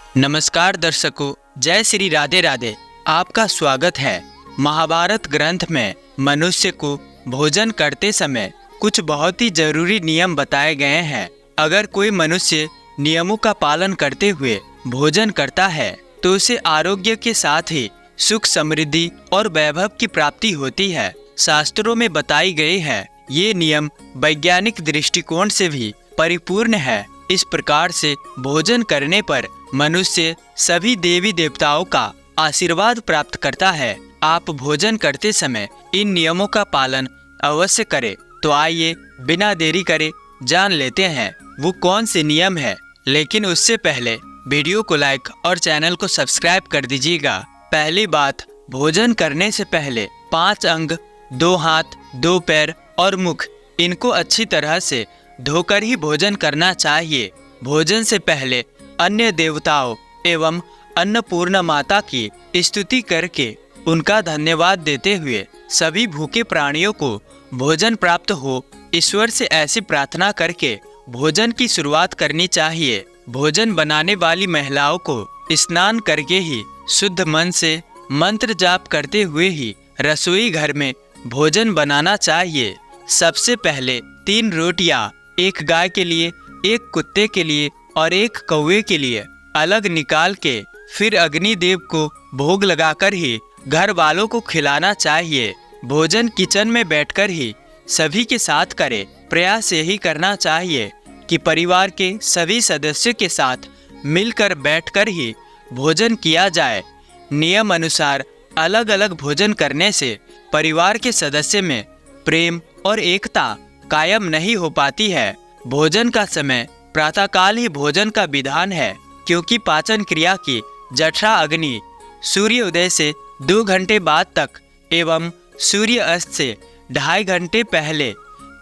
नमस्कार दर्शकों, जय श्री राधे राधे। आपका स्वागत है। महाभारत ग्रंथ में मनुष्य को भोजन करते समय कुछ बहुत ही जरूरी नियम बताए गए हैं। अगर कोई मनुष्य नियमों का पालन करते हुए भोजन करता है तो उसे आरोग्य के साथ ही सुख, समृद्धि और वैभव की प्राप्ति होती है। शास्त्रों में बताई गई है ये नियम वैज्ञानिक दृष्टिकोण से भी परिपूर्ण है। इस प्रकार से भोजन करने पर मनुष्य सभी देवी देवताओं का आशीर्वाद प्राप्त करता है। आप भोजन करते समय इन नियमों का पालन अवश्य करें। तो आइए बिना देरी करे जान लेते हैं वो कौन से नियम है। लेकिन उससे पहले वीडियो को लाइक और चैनल को सब्सक्राइब कर दीजिएगा। पहली बात, भोजन करने से पहले 5 अंग, 2 हाथ, 2 पैर और मुख, इनको अच्छी तरह से धोकर ही भोजन करना चाहिए। भोजन से पहले अन्य देवताओं एवं अन्नपूर्णा माता की स्तुति करके उनका धन्यवाद देते हुए सभी भूखे प्राणियों को भोजन प्राप्त हो, ईश्वर से ऐसी प्रार्थना करके भोजन की शुरुआत करनी चाहिए। भोजन बनाने वाली महिलाओं को स्नान करके ही शुद्ध मन से मंत्र जाप करते हुए ही रसोई घर में भोजन बनाना चाहिए। सबसे पहले 3 रोटियां, एक गाय के लिए, एक कुत्ते के लिए और एक कौवे के लिए अलग निकाल के फिर अग्निदेव को भोग लगाकर ही घर वालों को खिलाना चाहिए। भोजन किचन में बैठकर ही सभी के साथ करें। प्रयास यही करना चाहिए कि परिवार के सभी सदस्यों के साथ मिलकर बैठकर ही भोजन किया जाए। नियम अनुसार अलग अलग भोजन करने से परिवार के सदस्य में प्रेम और एकता कायम नहीं हो पाती है। भोजन का समय प्रातःकाल ही भोजन का विधान है, क्योंकि पाचन क्रिया की जठरा अग्नि सूर्योदय से 2 घंटे बाद तक एवं सूर्य अस्त से 2.5 घंटे पहले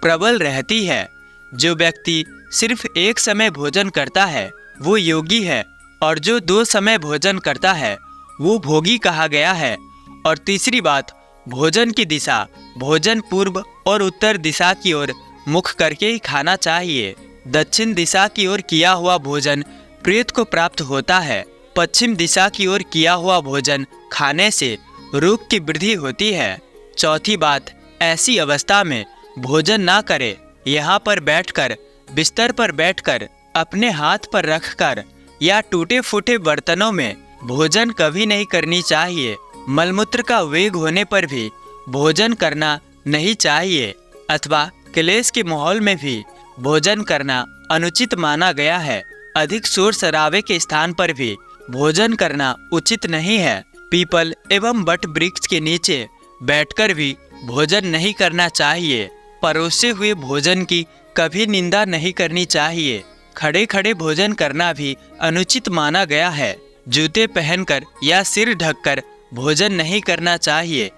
प्रबल रहती है। जो व्यक्ति सिर्फ एक समय भोजन करता है वो योगी है, और जो 2 समय भोजन करता है वो भोगी कहा गया है। और तीसरी बात, भोजन की दिशा भोजन पूर्व और उत्तर दिशा की ओर मुख करके ही खाना चाहिए। दक्षिण दिशा की ओर किया हुआ भोजन प्रेत को प्राप्त होता है। पश्चिम दिशा की ओर किया हुआ भोजन खाने से रोग की वृद्धि होती है। चौथी बात, ऐसी अवस्था में भोजन ना करें। यहाँ पर बैठकर, बिस्तर पर बैठकर, अपने हाथ पर रखकर या टूटे फूटे बर्तनों में भोजन कभी नहीं करनी चाहिए। मलमूत्र का वेग होने पर भी भोजन करना नहीं चाहिए, अथवा क्लेश के माहौल में भी भोजन करना अनुचित माना गया है। अधिक शोर शराबे के स्थान पर भी भोजन करना उचित नहीं है। पीपल एवं बट वृक्ष के नीचे बैठकर भी भोजन नहीं करना चाहिए। परोसे हुए भोजन की कभी निंदा नहीं करनी चाहिए। खड़े खड़े भोजन करना भी अनुचित माना गया है। जूते पहनकर या सिर ढककर भोजन नहीं करना चाहिए।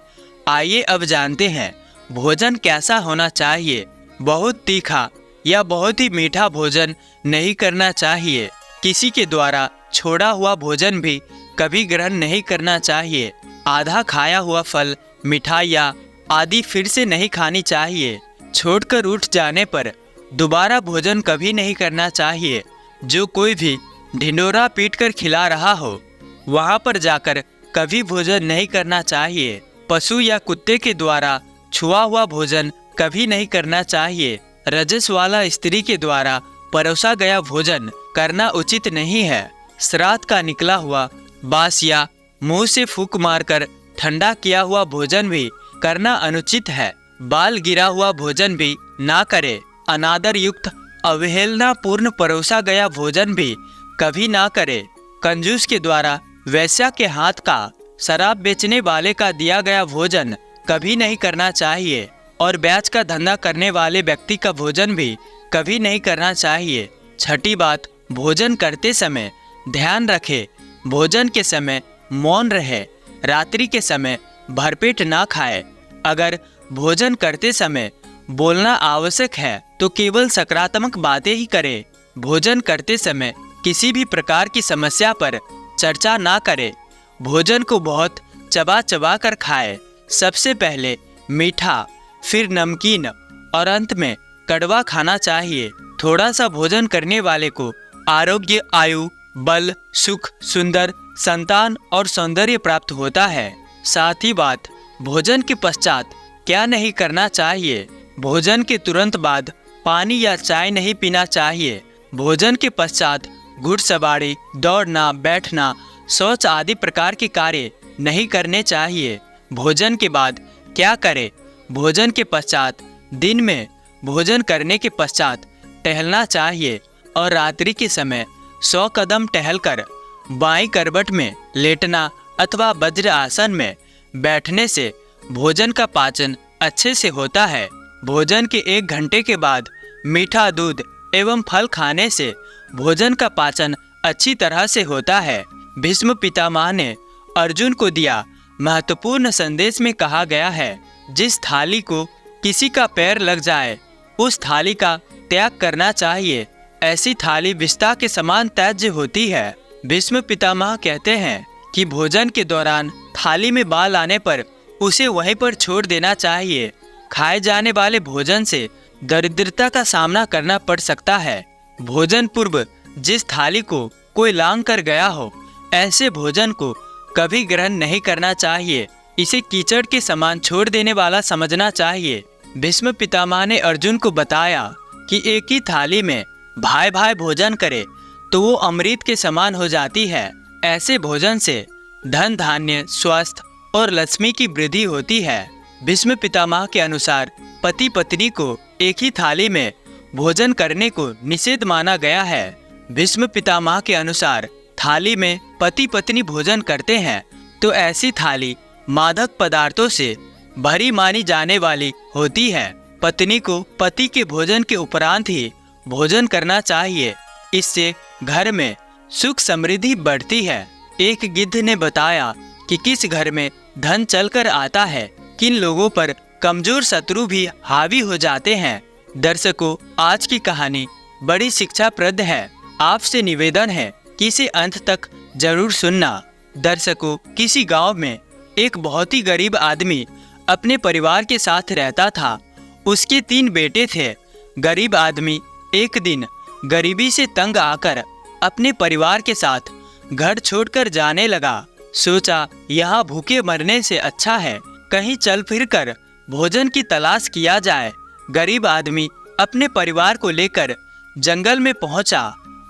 आइए अब जानते हैं भोजन कैसा होना चाहिए। बहुत तीखा या बहुत ही मीठा भोजन नहीं करना चाहिए। किसी के द्वारा छोड़ा हुआ भोजन भी कभी ग्रहण नहीं करना चाहिए। आधा खाया हुआ फल, मिठाइयाँ आदि फिर से नहीं खानी चाहिए। छोड़कर उठ जाने पर दोबारा भोजन कभी नहीं करना चाहिए। जो कोई भी ढिंढोरा पीटकर खिला रहा हो वहाँ पर जाकर कभी भोजन नहीं करना चाहिए। पशु या कुत्ते के द्वारा छुआ हुआ भोजन कभी नहीं करना चाहिए। रजस वाला स्त्री के द्वारा परोसा गया भोजन करना उचित नहीं है। श्राद्ध का निकला हुआ बास या मुंह से फूंक मारकर ठंडा किया हुआ भोजन भी करना अनुचित है। बाल गिरा हुआ भोजन भी ना करे। अनादर युक्त अवहेलना पूर्ण परोसा गया भोजन भी कभी ना करे। कंजूस के द्वारा वैश्या के हाथ का, शराब बेचने वाले का दिया गया भोजन कभी नहीं करना चाहिए। और ब्याज का धंधा करने वाले व्यक्ति का भोजन भी कभी नहीं करना चाहिए। छठी बात, भोजन करते समय ध्यान रखें। भोजन के समय मौन रहे। रात्रि के समय भरपेट ना खाए। अगर भोजन करते समय बोलना आवश्यक है तो केवल सकारात्मक बातें ही करें। भोजन करते समय किसी भी प्रकार की समस्या पर चर्चा ना करें। भोजन को बहुत चबा चबा कर खाएं। सबसे पहले मीठा, फिर नमकीन और अंत में कड़वा खाना चाहिए। थोड़ा सा भोजन करने वाले को आरोग्य, आयु, बल, सुख, सुंदर संतान और सौंदर्य प्राप्त होता है। साथ ही बात भोजन के पश्चात क्या नहीं करना चाहिए। भोजन के तुरंत बाद पानी या चाय नहीं पीना चाहिए। भोजन के पश्चात घुड़सवारी, दौड़ना, बैठना, शौच आदि प्रकार के कार्य नहीं करने चाहिए। भोजन के बाद क्या करें? भोजन के पश्चात दिन में भोजन करने के पश्चात टहलना चाहिए और रात्रि के समय 100 कदम टहलकर बाईं करवट में लेटना अथवा वज्र आसन में बैठने से भोजन का पाचन अच्छे से होता है। भोजन के 1 घंटे के बाद मीठा दूध एवं फल खाने से भोजन का पाचन अच्छी तरह से होता है। भीष्म पितामह ने अर्जुन को दिया महत्वपूर्ण संदेश में कहा गया है, जिस थाली को किसी का पैर लग जाए उस थाली का त्याग करना चाहिए। ऐसी थाली विष्ठा के समान त्याज्य होती है। भीष्म पितामह कहते हैं कि भोजन के दौरान थाली में बाल आने पर उसे वहीं पर छोड़ देना चाहिए। खाए जाने वाले भोजन से दरिद्रता का सामना करना पड़ सकता है। भोजन पूर्व जिस थाली को कोई लांग कर गया हो, ऐसे भोजन को कभी ग्रहण नहीं करना चाहिए। इसे कीचड़ के समान छोड़ देने वाला समझना चाहिए। भीष्म पितामह ने अर्जुन को बताया कि एक ही थाली में भाई भाई भोजन करे तो वो अमृत के समान हो जाती है। ऐसे भोजन से धन, धान्य, स्वास्थ्य और लक्ष्मी की वृद्धि होती है। भीष्म पितामह के अनुसार पति पत्नी को एक ही थाली में भोजन करने को निषेध माना गया है। भीष्म पितामह के अनुसार थाली में पति पत्नी भोजन करते हैं तो ऐसी थाली मादक पदार्थों से भरी मानी जाने वाली होती है। पत्नी को पति के भोजन के उपरांत ही भोजन करना चाहिए। इससे घर में सुख समृद्धि बढ़ती है। एक गिद्ध ने बताया कि किस घर में धन चलकर आता है, किन लोगों पर कमजोर शत्रु भी हावी हो जाते हैं। दर्शकों, आज की कहानी बड़ी शिक्षाप्रद है। आपसे निवेदन है कि इसे अंत तक जरूर सुनना। दर्शकों, किसी गांव में एक बहुत ही गरीब आदमी अपने परिवार के साथ रहता था। उसके 3 बेटे थे। गरीब आदमी एक दिन गरीबी से तंग आकर अपने परिवार के साथ घर छोड़कर जाने लगा। सोचा यहाँ भूखे मरने से अच्छा है कहीं चल फिर कर भोजन की तलाश किया जाए। गरीब आदमी अपने परिवार को लेकर जंगल में पहुंचा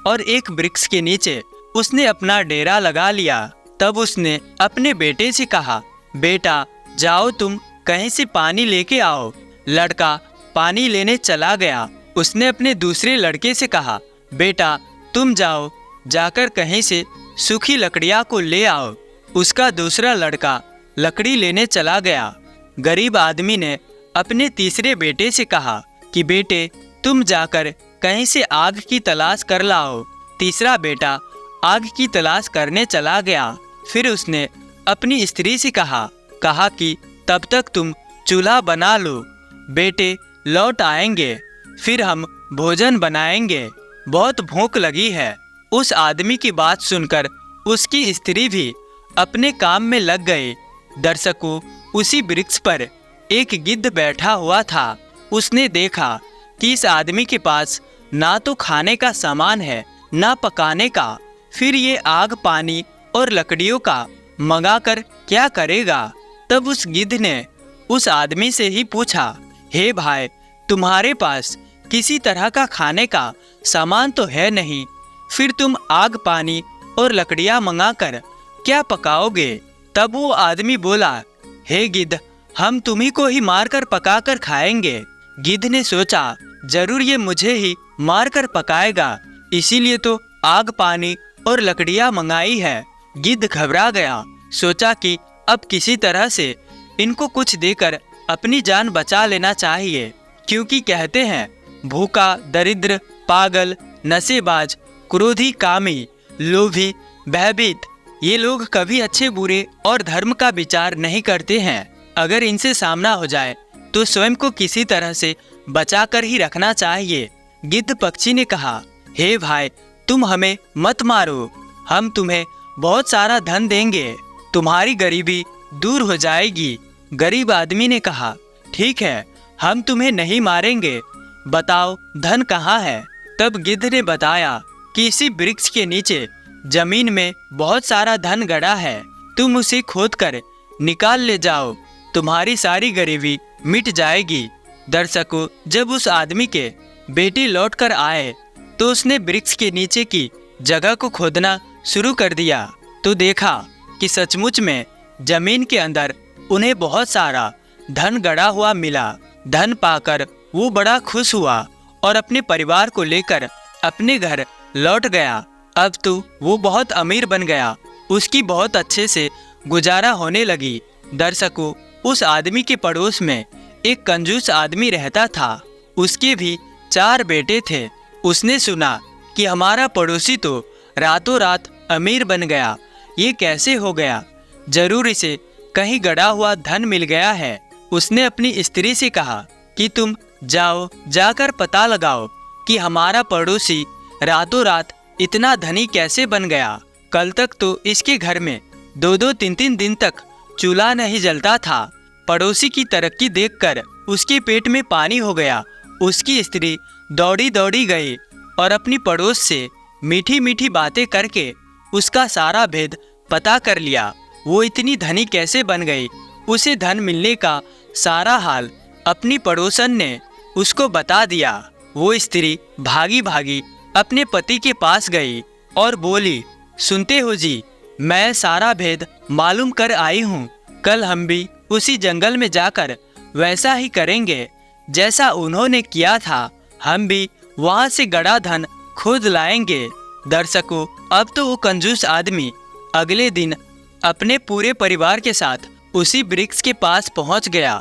और एक वृक्ष के नीचे उसने अपना डेरा लगा लिया। तब उसने अपने बेटे से कहा, बेटा जाओ तुम कहीं से पानी लेके आओ। लड़का पानी लेने चला गया। उसने अपने दूसरे लड़के से कहा, बेटा तुम जाओ जाकर कहीं से सूखी लकड़ियाँ को ले आओ। उसका दूसरा लड़का लकड़ी लेने चला गया। गरीब आदमी ने अपने तीसरे बेटे से कहा कि बेटे तुम जाकर कहीं से आग की तलाश कर लाओ। तीसरा बेटा आग की तलाश करने चला गया। फिर उसने अपनी स्त्री से कहा कि तब तक तुम चूल्हा बना लो, बेटे लौट आएंगे फिर हम भोजन बनाएंगे, बहुत भूख लगी है। उस आदमी की बात सुनकर उसकी स्त्री भी अपने काम में लग गए। दर्शकों, उसी वृक्ष पर एक गिद्ध बैठा हुआ था। उसने देखा कि इस आदमी के पास ना तो खाने का सामान है ना पकाने का, फिर ये आग, पानी और लकड़ियों का मंगाकर क्या करेगा। तब उस गिद्ध ने उस आदमी से ही पूछा, हे भाई तुम्हारे पास किसी तरह का खाने का सामान तो है नहीं, फिर तुम आग, पानी और लकड़ियाँ मंगाकर क्या पकाओगे। तब वो आदमी बोला, हे गिद्ध हम तुम्ही को ही मारकर पकाकर खाएंगे। गिद्ध ने सोचा जरूर ये मुझे ही मारकर पकाएगा, इसीलिए तो आग, पानी और लकड़ियाँ मंगाई है। गिद्ध घबरा गया। सोचा कि अब किसी तरह से इनको कुछ देकर अपनी जान बचा लेना चाहिए, क्योंकि कहते हैं भूखा, दरिद्र, पागल, नशेबाज, क्रोधी, कामी, लोभी, भयभीत ये लोग कभी अच्छे बुरे और धर्म का विचार नहीं करते हैं। अगर इनसे सामना हो जाए तो स्वयं को किसी तरह से बचाकर ही रखना चाहिए। गिद्ध पक्षी ने कहा, हे भाई तुम हमें मत मारो, हम तुम्हें बहुत सारा धन देंगे, तुम्हारी गरीबी दूर हो जाएगी। गरीब आदमी ने कहा, ठीक है हम तुम्हें नहीं मारेंगे, बताओ धन कहाँ है। तब गिद्ध ने बताया कि इसी वृक्ष के नीचे जमीन में बहुत सारा धन गड़ा है, तुम उसे खोद कर निकाल ले जाओ, तुम्हारी सारी गरीबी मिट जाएगी। दर्शकों, जब उस आदमी के बेटे लौट कर आए तो उसने वृक्ष के नीचे की जगह को खोदना शुरू कर दिया तो देखा कि सचमुच में जमीन के अंदर उन्हें बहुत सारा धन गड़ा हुआ मिला। धन पाकर वो बड़ा खुश हुआ और अपने परिवार को लेकर अपने घर लौट गया। अब तो वो बहुत अमीर बन गया, उसकी बहुत अच्छे से गुजारा होने लगी। दर्शकों, उस आदमी के पड़ोस में एक कंजूस आदमी रहता था। उसके भी 4 बेटे थे। उसने सुना कि हमारा पड़ोसी तो रातों रात अमीर बन गया, ये कैसे हो गया? जरूर इसे कहीं गड़ा हुआ धन मिल गया है। उसने अपनी स्त्री से कहा कि तुम जाकर पता लगाओ कि हमारा पड़ोसी रातों रात इतना धनी कैसे बन गया। कल तक तो इसके घर में 2-2, 3-3 दिन तक चूल्हा नहीं जलता था। पड़ोसी की तरक्की देखकर उसके पेट में पानी हो गया। उसकी स्त्री दौड़ी दौड़ी गई और अपनी पड़ोस से मीठी मीठी बातें करके उसका सारा भेद पता कर लिया। वो इतनी धनी कैसे बन गई? उसे धन मिलने का सारा हाल अपनी पड़ोसन ने उसको बता दिया। वो स्त्री भागी भागी अपने पति के पास गई और बोली, सुनते हो जी, मैं सारा भेद मालूम कर आई हूँ। कल हम भी उसी जंगल में जाकर वैसा ही करेंगे जैसा उन्होंने किया था। हम भी वहाँ से गड़ा धन खुद लाएंगे। दर्शकों, अब तो वो कंजूस आदमी अगले दिन अपने पूरे परिवार के साथ उसी वृक्ष के पास पहुँच गया।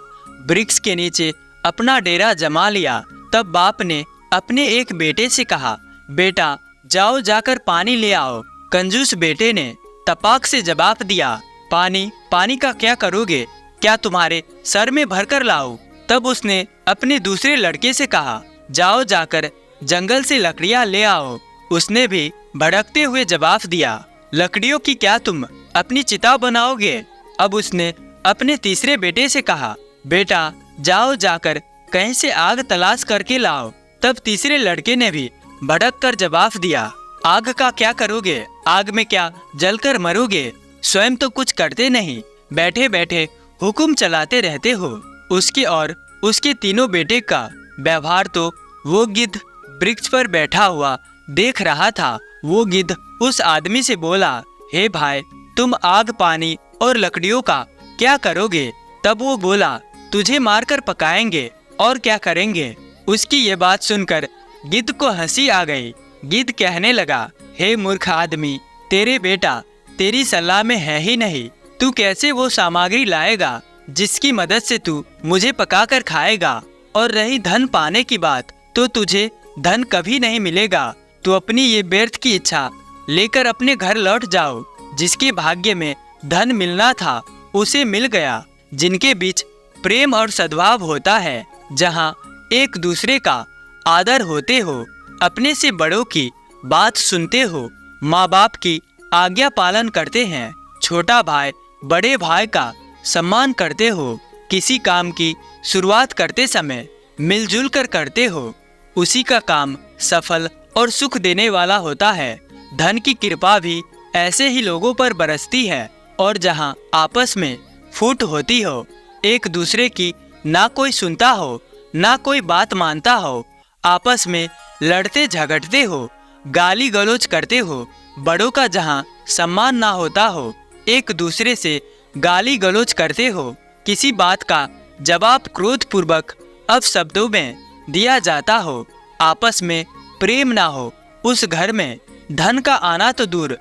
वृक्ष के नीचे अपना डेरा जमा लिया। तब बाप ने अपने एक बेटे से कहा, बेटा जाओ जाकर पानी ले आओ। कंजूस बेटे ने तपाक से जवाब दिया, पानी का क्या करोगे? क्या तुम्हारे सर में भरकर लाऊं? तब उसने अपने दूसरे लड़के से कहा, जाओ जाकर जंगल से लकड़ियां ले आओ। उसने भी भड़कते हुए जवाब दिया, लकड़ियों की क्या तुम अपनी चिता बनाओगे? अब उसने अपने तीसरे बेटे से कहा, बेटा जाओ जाकर कहीं से आग तलाश करके लाओ। तब तीसरे लड़के ने भी भड़क कर जवाब दिया, आग का क्या करोगे? आग में क्या जलकर मरोगे? स्वयं तो कुछ करते नहीं, बैठे बैठे हुक्म चलाते रहते हो। उसके और उसके तीनों बेटे का व्यवहार तो वो गिद्ध वृक्ष पर बैठा हुआ देख रहा था। वो गिद्ध उस आदमी से बोला, हे भाई, तुम आग, पानी और लकड़ियों का क्या करोगे? तब वो बोला, तुझे मारकर पकाएंगे और क्या करेंगे? उसकी ये बात सुनकर गिद्ध को हंसी आ गई। गिद्ध कहने लगा, हे मूर्ख आदमी, तेरे बेटा तेरी सलाह में है ही नहीं। तू कैसे वो सामग्री लाएगा जिसकी मदद से तू मुझे पकाकर खाएगा? और रही धन पाने की बात, तो तुझे धन कभी नहीं मिलेगा। तू अपनी ये व्यर्थ की इच्छा लेकर अपने घर लौट जाओ। जिसके भाग्य में धन मिलना था उसे मिल गया। जिनके बीच प्रेम और सद्भाव होता है, जहाँ एक दूसरे का आदर होते हो, अपने से बड़ों की बात सुनते हो, माँ बाप की आज्ञा पालन करते हैं, छोटा भाई बड़े भाई का सम्मान करते हो, किसी काम की शुरुआत करते समय मिलजुल कर करते हो, उसी का काम सफल और सुख देने वाला होता है। धन की कृपा भी ऐसे ही लोगों पर बरसती है। और जहाँ आपस में फूट होती हो, एक दूसरे की ना कोई सुनता हो, ना कोई बात मानता हो, आपस में लड़ते झगड़ते हो, गाली गलौज करते हो, बड़ों का जहाँ सम्मान ना होता हो, एक दूसरे से गाली गलौज करते हो, किसी बात का जवाब क्रोध पूर्वक अपशब्दों में दिया जाता हो, आपस में प्रेम ना हो, उस घर में धन का आना तो दूर,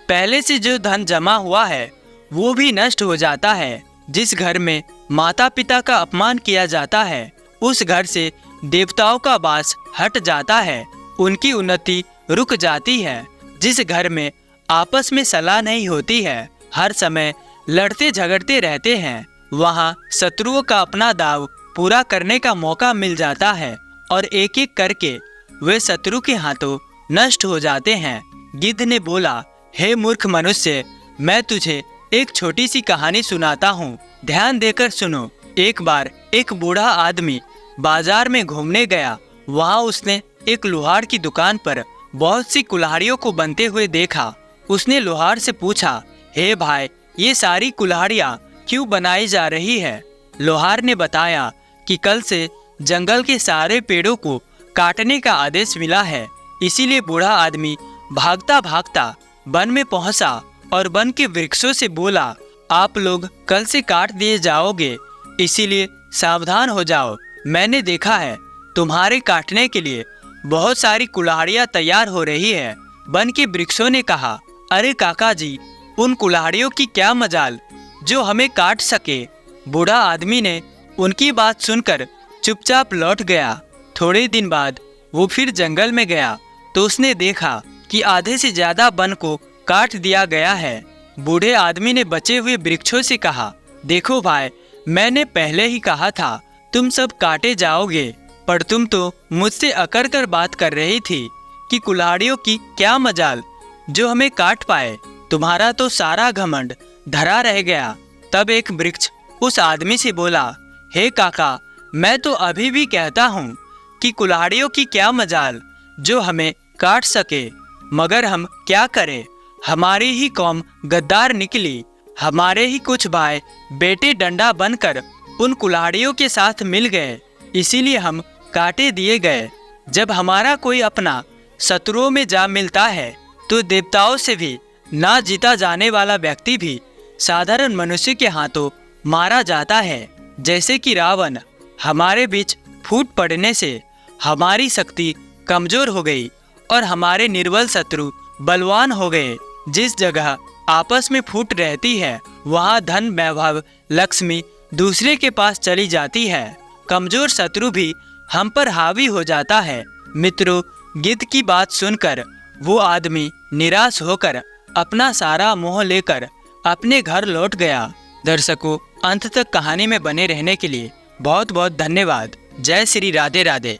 पहले से जो धन जमा हुआ है वो भी नष्ट हो जाता है। जिस घर में माता पिता का अपमान किया जाता है, उस घर से देवताओं का वास हट जाता है, उनकी उन्नति रुक जाती है। जिस घर में आपस में सलाह नहीं होती है, हर समय लड़ते झगड़ते रहते हैं, वहाँ शत्रुओं का अपना दाव पूरा करने का मौका मिल जाता है और एक एक करके वे शत्रु के हाथों नष्ट हो जाते हैं। गिद्ध ने बोला, हे मूर्ख मनुष्य, मैं तुझे एक छोटी सी कहानी सुनाता हूँ, ध्यान देकर सुनो। एक बार एक बूढ़ा आदमी बाजार में घूमने गया। वहाँ उसने एक लोहार की दुकान पर बहुत सी कुल्हाड़ियों को बनते हुए देखा। उसने लोहार से पूछा, हे भाई, ये सारी कुल्हाड़ियाँ क्यों बनाई जा रही है? लोहार ने बताया कि कल से जंगल के सारे पेड़ों को काटने का आदेश मिला है, इसीलिए बूढ़ा आदमी भागता भागता वन में पहुंचा और वन के वृक्षों से बोला, आप लोग कल से काट दिए जाओगे, इसीलिए सावधान हो जाओ। मैंने देखा है तुम्हारे काटने के लिए बहुत सारी कुल्हाड़ियाँ तैयार हो रही है। वन के वृक्षों ने कहा, अरे काका जी, उन कुल्हाड़ियों की क्या मजाल जो हमें काट सके। बूढ़ा आदमी ने उनकी बात सुनकर चुपचाप लौट गया। थोड़े दिन बाद वो फिर जंगल में गया तो उसने देखा कि आधे से ज्यादा वन को काट दिया गया है। बूढ़े आदमी ने बचे हुए वृक्षों से कहा, देखो भाई, मैंने पहले ही कहा था तुम सब काटे जाओगे, पर तुम तो मुझसे अकड़ कर बात कर रही थी कि कुल्हाड़ियों की क्या मजाल जो हमें काट पाए। तुम्हारा तो सारा घमंड धरा रह गया। तब एक वृक्ष उस आदमी से बोला, हे काका, मैं तो अभी भी कहता हूँ कि कुल्हाड़ियों की क्या मजाल जो हमें काट सके, मगर हम क्या करें, हमारी ही कौम गद्दार निकली। हमारे ही कुछ भाई बेटे डंडा बनकर उन कुल्हाड़ियों के साथ मिल गए, इसीलिए हम काटे दिए गए। जब हमारा कोई अपना शत्रुओं में जा मिलता है तो देवताओं से भी ना जीता जाने वाला व्यक्ति भी साधारण मनुष्य के हाथों मारा जाता है। जैसे कि रावण, हमारे बीच फूट पड़ने से हमारी शक्ति कमजोर हो गई और हमारे निर्बल शत्रु बलवान हो गए। जिस जगह आपस में फूट रहती है वहाँ धन, वैभव, लक्ष्मी दूसरे के पास चली जाती है। कमजोर शत्रु भी हम पर हावी हो जाता है। मित्रों, गिद्ध की बात सुनकर वो आदमी निराश होकर अपना सारा मोह लेकर अपने घर लौट गया। दर्शकों, अंत तक कहानी में बने रहने के लिए बहुत बहुत धन्यवाद। जय श्री राधे राधे।